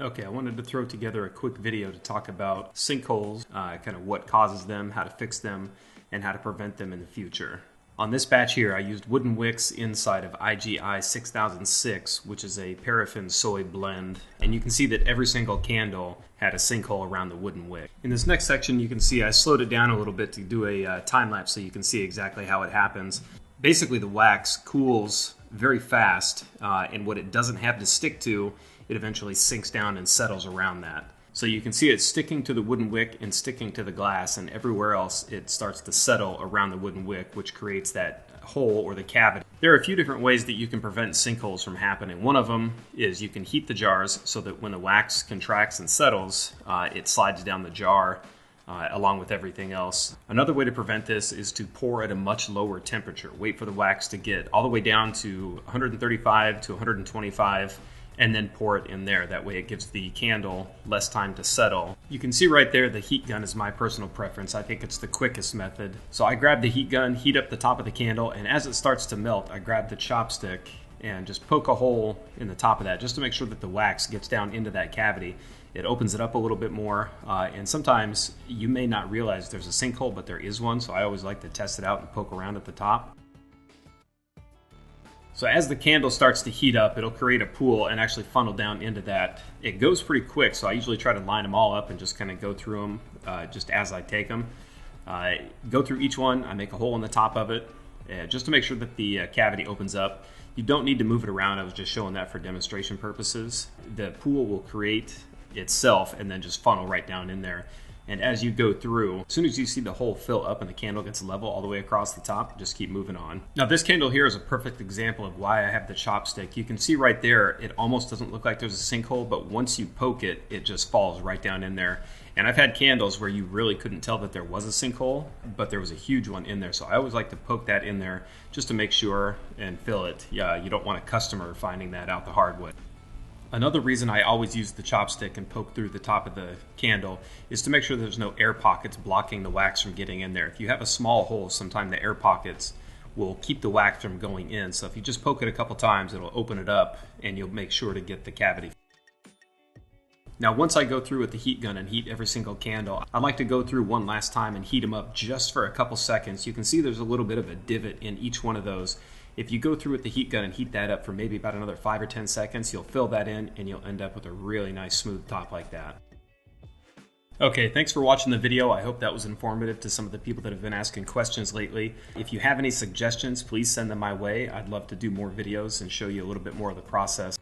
Okay, I wanted to throw together a quick video to talk about sinkholes, kind of what causes them, how to fix them, and how to prevent them in the future. On this batch here, I used wooden wicks inside of IGI 6006, which is a paraffin soy blend. And you can see that every single candle had a sinkhole around the wooden wick. In this next section, you can see I slowed it down a little bit to do a time lapse so you can see exactly how it happens. Basically, the wax cools very fast, and what it doesn't have to stick to, it eventually sinks down and settles around that. So you can see it sticking to the wooden wick and sticking to the glass, and everywhere else it starts to settle around the wooden wick, which creates that hole or the cavity. There are a few different ways that you can prevent sinkholes from happening. One of them is you can heat the jars so that when the wax contracts and settles, it slides down the jar along with everything else. Another way to prevent this is to pour at a much lower temperature. Wait for the wax to get all the way down to 135 to 125 and then pour it in there. That way it gives the candle less time to settle. You can see right there the heat gun is my personal preference. I think it's the quickest method. So I grab the heat gun, heat up the top of the candle, and as it starts to melt, I grab the chopstick and just poke a hole in the top of that just to make sure that the wax gets down into that cavity. It opens it up a little bit more, and sometimes you may not realize there's a sinkhole, but there is one, so I always like to test it out and poke around at the top. So as the candle starts to heat up, it'll create a pool and actually funnel down into that. It goes pretty quick, so I usually try to line them all up and just kind of go through them just as I take them. Go through each one, I make a hole in the top of it, just to make sure that the cavity opens up. You don't need to move it around, I was just showing that for demonstration purposes. The pool will create itself and then just funnel right down in there. And as you go through, as soon as you see the hole fill up and the candle gets level all the way across the top, just keep moving on. Now this candle here is a perfect example of why I have the chopstick. You can see right there, it almost doesn't look like there's a sinkhole, but once you poke it, it just falls right down in there. And I've had candles where you really couldn't tell that there was a sinkhole, but there was a huge one in there. So I always like to poke that in there just to make sure and fill it. Yeah, you don't want a customer finding that out the hard way. Another reason I always use the chopstick and poke through the top of the candle is to make sure there's no air pockets blocking the wax from getting in there. If you have a small hole, sometimes the air pockets will keep the wax from going in. So if you just poke it a couple times, it'll open it up and you'll make sure to get the cavity. Now once I go through with the heat gun and heat every single candle, I like to go through one last time and heat them up just for a couple seconds. You can see there's a little bit of a divot in each one of those. If you go through with the heat gun and heat that up for maybe about another 5 or 10 seconds, you'll fill that in and you'll end up with a really nice smooth top like that. Okay, thanks for watching the video. I hope that was informative to some of the people that have been asking questions lately. If you have any suggestions, please send them my way. I'd love to do more videos and show you a little bit more of the process.